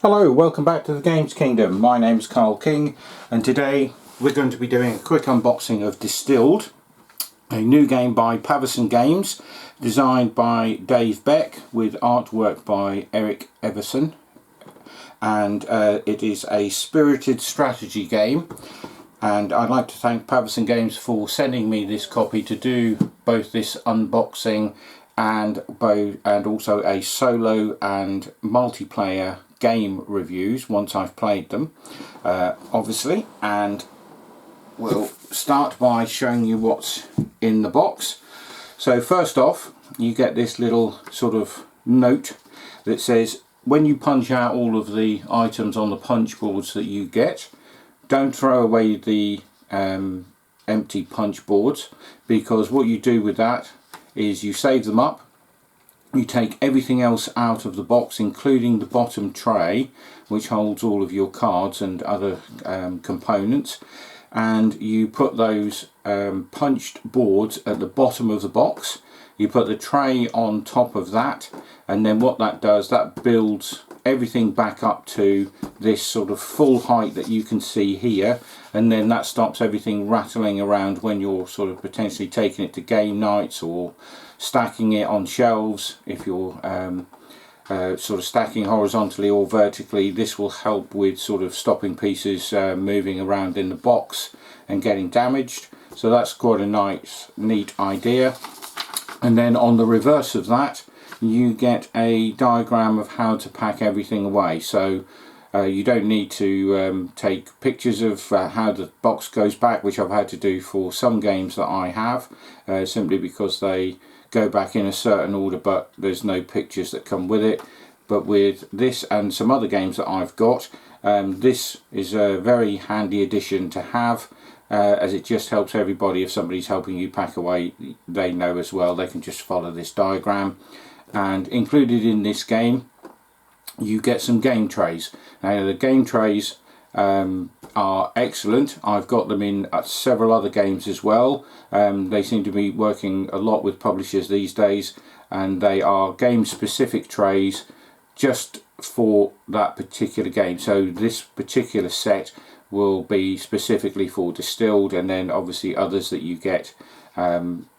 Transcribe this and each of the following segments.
Hello, welcome back to the Games Kingdom. My name is Carl King and today we're going to be doing a quick unboxing of Distilled, a new game by PAVERSON Games, designed by Dave Beck with artwork by Erik Evensen, and it is a spirited strategy game. And I'd like to thank PAVERSON Games for sending me this copy to do both this unboxing and also a solo and multiplayer game reviews once I've played them, obviously. And we'll start by showing you what's in the box. So first off, you get this little sort of note that says when you punch out all of the items on the punch boards that you get, don't throw away the empty punch boards, because what you do with that is you save them up. You take everything else out of the box, including the bottom tray, which holds all of your cards and other components, and you put those punched boards at the bottom of the box. You put the tray on top of that, and then what that does, that builds everything back up to this sort of full height that you can see here, and then that stops everything rattling around when you're sort of potentially taking it to game nights or stacking it on shelves. If you're sort of stacking horizontally or vertically, this will help with sort of stopping pieces moving around in the box and getting damaged. So that's quite a nice, neat idea. And then on the reverse of that, you get a diagram of how to pack everything away. So you don't need to take pictures of how the box goes back, which I've had to do for some games that I have, simply because they go back in a certain order, but there's no pictures that come with it. But with this and some other games that I've got, this is a very handy addition to have, as it just helps everybody. If somebody's helping you pack away, they know as well, they can just follow this diagram. And included in this game, you get some game trays. Now the game trays are excellent. I've got them in several other games as well. They seem to be working a lot with publishers these days, and they are game specific trays just for that particular game. So this particular set will be specifically for Distilled, and then obviously others that you get,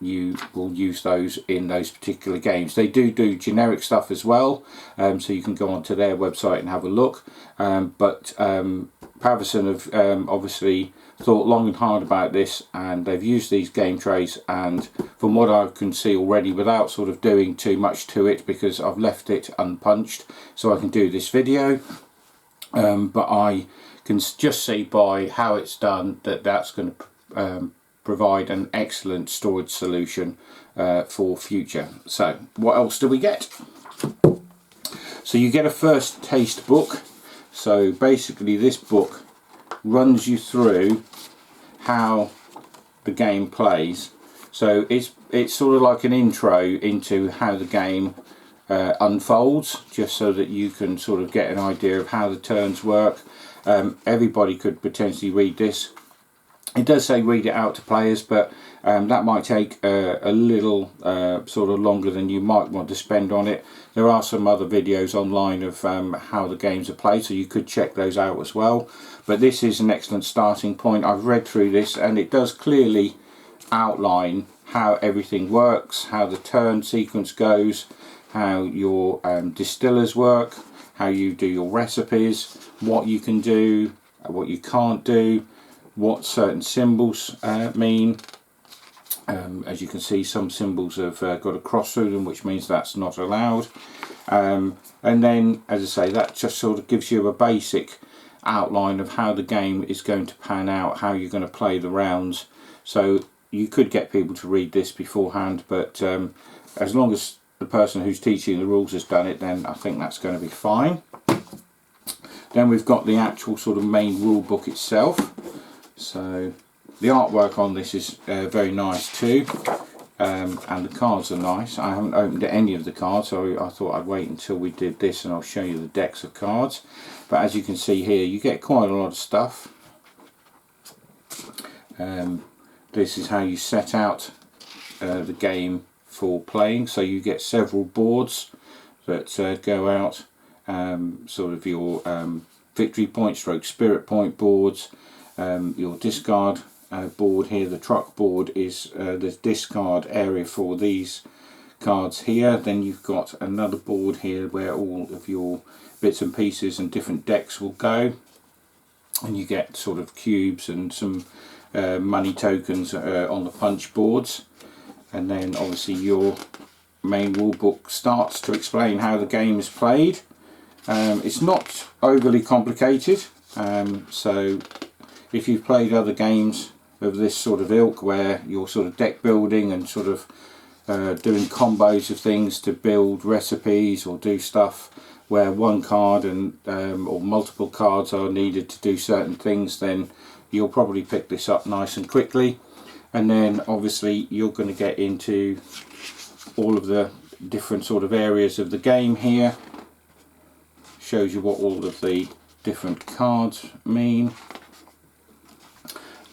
you will use those in those particular games. They do generic stuff as well, so you can go onto their website and have a look, but PAVERSON have obviously thought long and hard about this, and they've used these game trays, and from what I can see already, without sort of doing too much to it, because I've left it unpunched so I can do this video, but I can just see by how it's done that that's going to provide an excellent storage solution for future. So what else do we get? So you get a first taste book. So basically this book runs you through how the game plays. So it's sort of like an intro into how the game unfolds, just so that you can sort of get an idea of how the turns work. Everybody could potentially read this. It does say read it out to players, but that might take a little sort of longer than you might want to spend on it. There are some other videos online of how the games are played, so you could check those out as well. But this is an excellent starting point. I've read through this, and it does clearly outline how everything works, how the turn sequence goes, how your distillers work, how you do your recipes, what you can do, what you can't do, what certain symbols mean. As you can see, some symbols have got a cross through them, which means that's not allowed. And then, as I say, that just sort of gives you a basic outline of how the game is going to pan out, how you're going to play the rounds. So you could get people to read this beforehand, but as long as the person who's teaching the rules has done it, then I think that's going to be fine. Then we've got the actual sort of main rule book itself. So the artwork on this is very nice too, and the cards are nice. I haven't opened any of the cards, so I thought I'd wait until we did this and I'll show you the decks of cards. But as you can see here, you get quite a lot of stuff. This is how you set out the game for playing. So you get several boards that go out, sort of your victory point stroke spirit point boards, your discard board here. The truck board is the discard area for these cards here. Then you've got another board here where all of your bits and pieces and different decks will go, and you get sort of cubes and some money tokens on the punch boards. And then obviously your main rule book starts to explain how the game is played. It's not overly complicated, so if you've played other games of this sort of ilk where you're sort of deck building and sort of doing combos of things to build recipes or do stuff where one card and or multiple cards are needed to do certain things, then you'll probably pick this up nice and quickly. And then obviously you're going to get into all of the different sort of areas of the game here. Shows you what all of the different cards mean.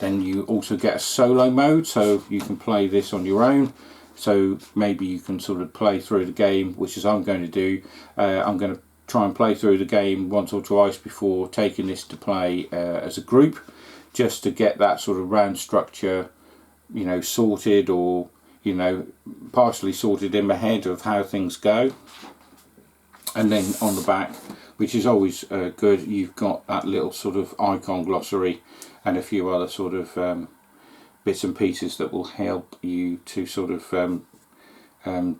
Then you also get a solo mode, so you can play this on your own. So maybe you can sort of play through the game, which is I'm going to do. I'm going to try and play through the game once or twice before taking this to play as a group, just to get that sort of round structure, you know, sorted, or you know, partially sorted in my head of how things go. And then on the back, which is always good, you've got that little sort of icon glossary and a few other sort of bits and pieces that will help you to sort of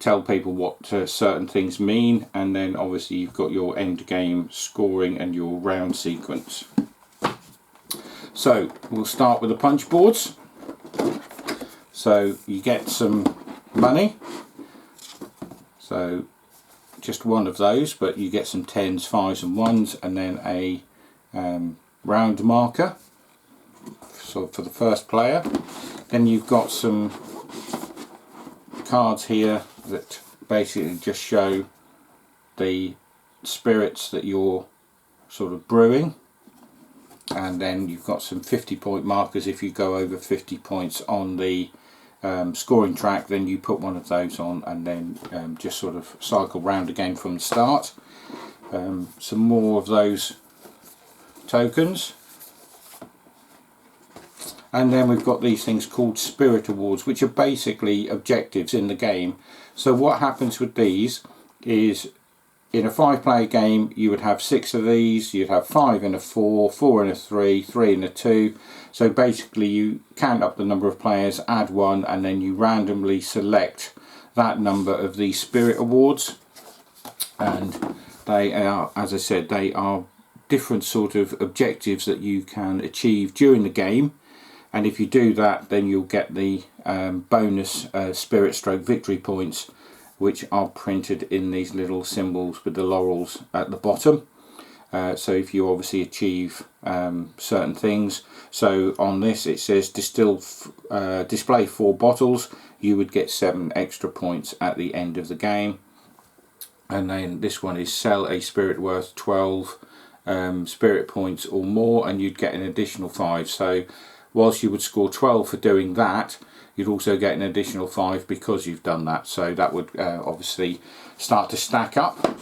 tell people what certain things mean. And then obviously you've got your end game scoring and your round sequence. So we'll start with the punch boards. So you get some money, so just one of those, but you get some 10s, 5s and 1s, and then a round marker, so for the first player. Then you've got some cards here that basically just show the spirits that you're sort of brewing, and then you've got some 50-point markers. If you go over 50 points on the scoring track, then you put one of those on, and then just sort of cycle round again from the start. Some more of those tokens, and then we've got these things called spirit awards, which are basically objectives in the game. So what happens with these is, in a 5-player game you would have 6 of these, you'd have 5 in a 4, 4 in a 3, 3 in a 2. So basically you count up the number of players, add 1, and then you randomly select that number of these spirit awards. And they are, as I said, they are different sort of objectives that you can achieve during the game. And if you do that, then you'll get the bonus spirit stroke victory points, which are printed in these little symbols with the laurels at the bottom. So if you obviously achieve certain things, so on this it says display 4 bottles, you would get 7 extra points at the end of the game. And then this one is sell a spirit worth 12 spirit points or more, and you'd get an additional 5. So whilst you would score 12 for doing that, you'd also get an additional 5 because you've done that. So that would obviously start to stack up.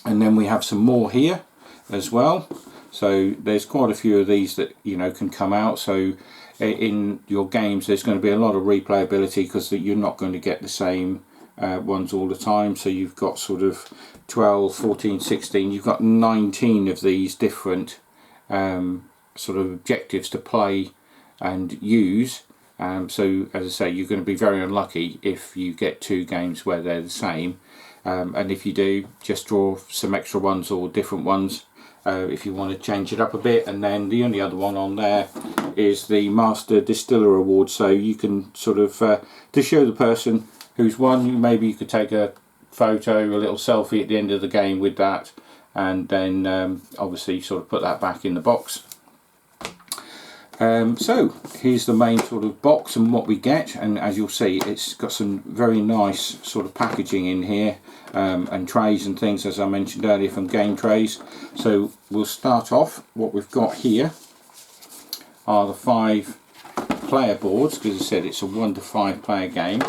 And then we have some more here as well. So there's quite a few of these that, you know, can come out. So in your games there's going to be a lot of replayability, because you're not going to get the same ones all the time. So you've got sort of 12, 14, 16, you've got 19 of these different sort of objectives to play and use. So as I say, you're going to be very unlucky if you get 2 games where they're the same. And if you do, just draw some extra ones or different ones if you want to change it up a bit. And then the only other one on there is the Master Distiller Award. So you can sort of, to show the person who's won, maybe you could take a photo, a little selfie at the end of the game with that, and then obviously sort of put that back in the box. So here's the main sort of box and what we get, and as you'll see, it's got some very nice sort of packaging in here, and trays and things, as I mentioned earlier, from game trays. So we'll start off. What we've got here are the 5 player boards, because I said it's a 1 to 5 player game.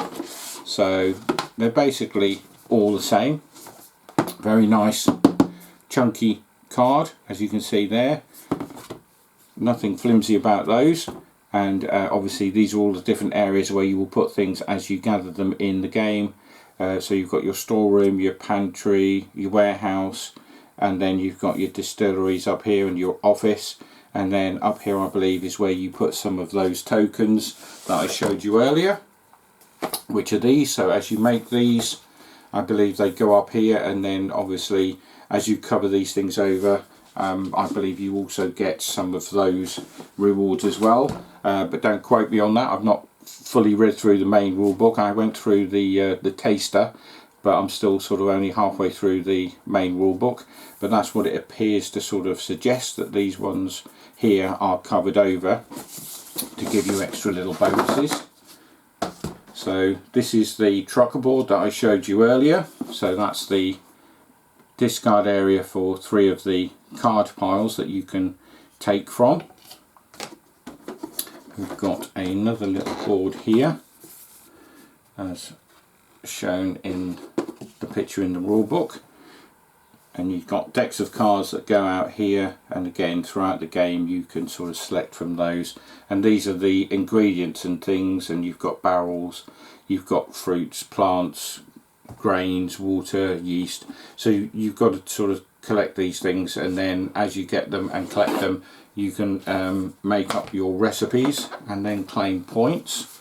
So they're basically all the same, very nice chunky card, as you can see there. Nothing flimsy about those. And obviously these are all the different areas where you will put things as you gather them in the game. So you've got your storeroom, your pantry, your warehouse, and then you've got your distilleries up here and your office. And then up here I believe is where you put some of those tokens that I showed you earlier, which are these. So as you make these, I believe they go up here, and then obviously as you cover these things over, I believe you also get some of those rewards as well, but don't quote me on that. I've not fully read through the main rule book. I went through the taster, but I'm still sort of only halfway through the main rule book. But that's what it appears to sort of suggest, that these ones here are covered over to give you extra little bonuses. So this is the trucker board that I showed you earlier. So that's the discard area for 3 of the card piles that you can take from. We've got another little board here, as shown in the picture in the rule book, and you've got decks of cards that go out here, and again throughout the game you can sort of select from those, and these are the ingredients and things, and you've got barrels, you've got fruits, plants, grains, water, yeast. So you've got to sort of collect these things, and then as you get them and collect them, you can make up your recipes and then claim points.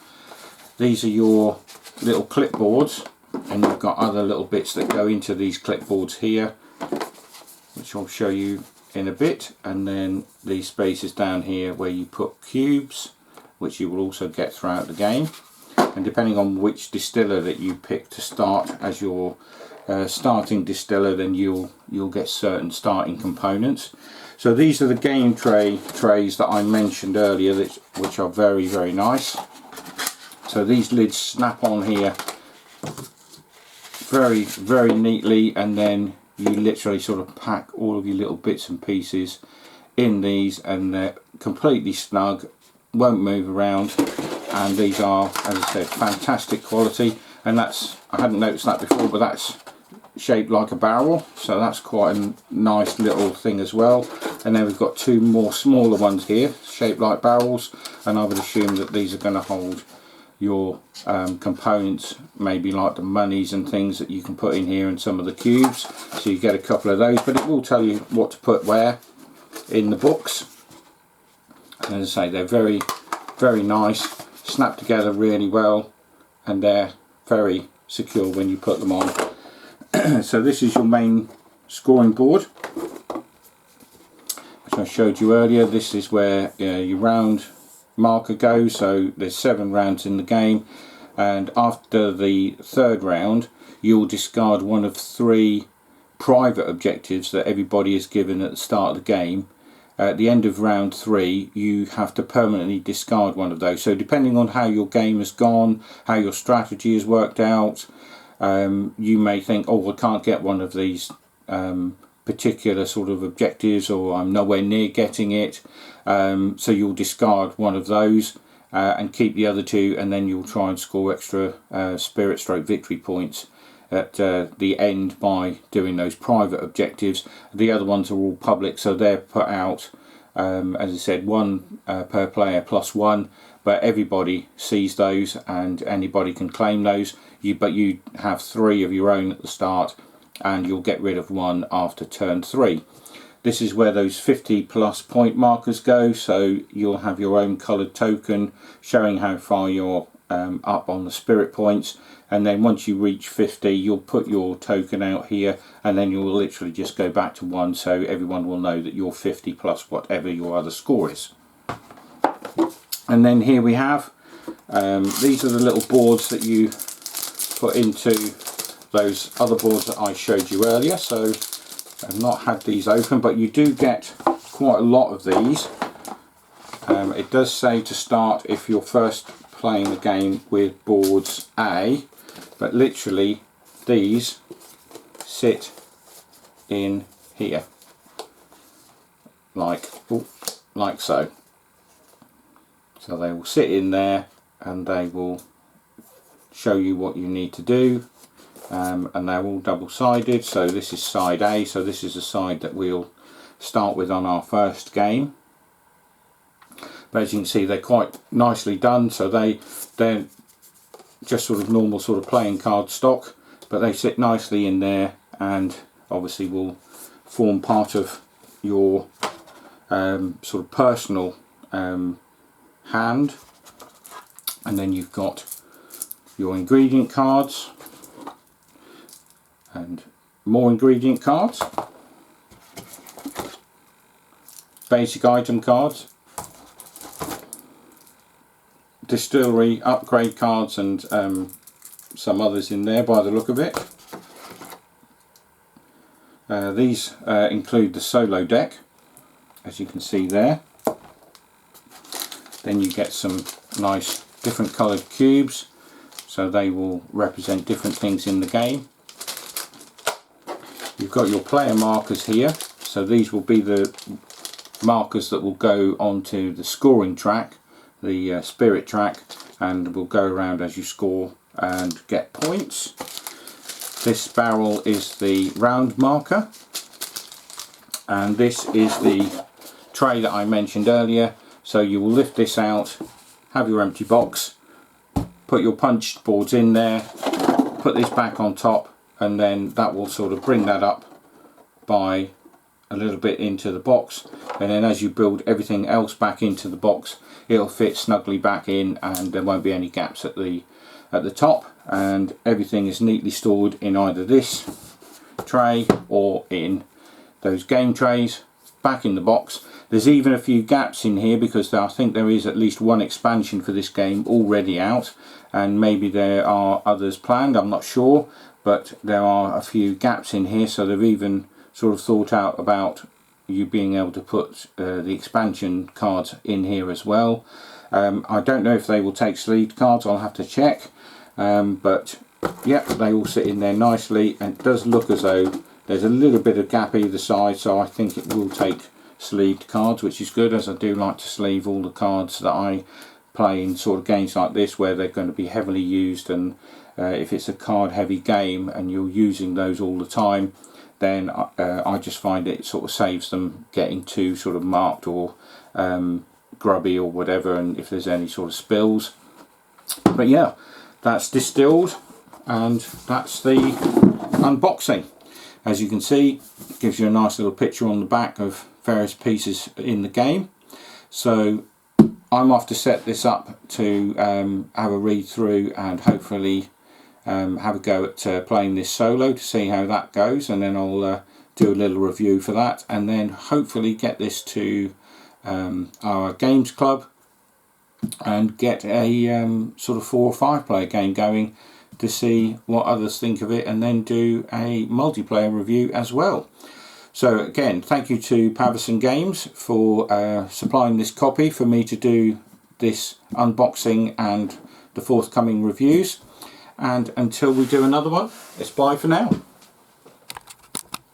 These are your little clipboards, and you've got other little bits that go into these clipboards here, which I'll show you in a bit. And then these spaces down here where you put cubes, which you will also get throughout the game. And depending on which distiller that you pick to start as your starting distiller, then you'll get certain starting components. So these are the game trays that I mentioned earlier, which are very, very nice. So these lids snap on here very, very neatly, and then you literally sort of pack all of your little bits and pieces in these, and they're completely snug, won't move around. And these are, as I said, fantastic quality. And that's, I hadn't noticed that before, but that's shaped like a barrel, so that's quite a nice little thing as well. And then we've got 2 more smaller ones here, shaped like barrels, and I would assume that these are going to hold your components, maybe like the monies and things that you can put in here, and some of the cubes. So you get a couple of those, but it will tell you what to put where in the books. And as I say, they're very, very nice, snap together really well, and they're very secure when you put them on. So this is your main scoring board, which I showed you earlier. This is where your round marker goes. So there's 7 rounds in the game, and after the 3rd round you'll discard one of 3 private objectives that everybody is given at the start of the game. At the end of round 3 you have to permanently discard one of those. So depending on how your game has gone, how your strategy has worked out, you may think, oh, I can't get one of these particular sort of objectives, or I'm nowhere near getting it. So you'll discard one of those and keep the other 2, and then you'll try and score extra spirit stroke victory points at the end by doing those private objectives. The other ones are all public, so they're put out, as I said, 1 per player plus 1, but everybody sees those and anybody can claim those. But you have 3 of your own at the start, and you'll get rid of 1 after turn 3. This is where those 50 plus point markers go, so you'll have your own coloured token showing how far you're up on the spirit points, and then once you reach 50 you'll put your token out here, and then you'll literally just go back to 1, so everyone will know that you're 50 plus whatever your other score is. And then here we have, these are the little boards that you put into those other boards that I showed you earlier. So I've not had these open, but you do get quite a lot of these. It does say to start if you're first playing the game with boards A, but literally these sit in here like so. So they will sit in there and they will show you what you need to do. and they're all double-sided. So this is side A, so this is the side that we'll start with on our first game. But as you can see, they're quite nicely done, so they're just sort of normal sort of playing card stock, but they sit nicely in there and obviously will form part of your sort of personal hand. And then you've got your ingredient cards and more ingredient cards, basic item cards, distillery upgrade cards, and some others in there by the look of it. These include the solo deck, as you can see there. Then you get some nice different coloured cubes, so they will represent different things in the game. You've got your player markers here, so these will be the markers that will go onto the scoring track, the spirit track, and will go around as you score and get points. This barrel is the round marker, and this is the tray that I mentioned earlier. So you will lift this out, have your empty box, put your punch boards in there, put this back on top, and then that will sort of bring that up by a little bit into the box, and then as you build everything else back into the box, it'll fit snugly back in and there won't be any gaps at the top, and everything is neatly stored in either this tray or in those game trays back in the box. There's even a few gaps in here because I think there is at least one expansion for this game already out, and maybe there are others planned, I'm not sure, but there are a few gaps in here, so they've even sort of thought out about you being able to put the expansion cards in here as well. I don't know if they will take sleeved cards, I'll have to check, but yeah, they all sit in there nicely, and it does look as though there's a little bit of gap either side, so I think it will take sleeved cards, which is good, as I do like to sleeve all the cards that I play in sort of games like this where they're going to be heavily used, and if it's a card heavy game and you're using those all the time, then I just find it sort of saves them getting too sort of marked or grubby or whatever, and if there's any sort of spills. But yeah, that's Distilled, and that's the unboxing. As you can see, it gives you a nice little picture on the back of various pieces in the game. So I'm off to set this up to have a read through and hopefully have a go at playing this solo to see how that goes, and then I'll do a little review for that, and then hopefully get this to our games club and get a sort of 4 or 5 player game going to see what others think of it, and then do a multiplayer review as well. So again, thank you to PAVERSON Games for supplying this copy for me to do this unboxing and the forthcoming reviews. And until we do another one, it's bye for now.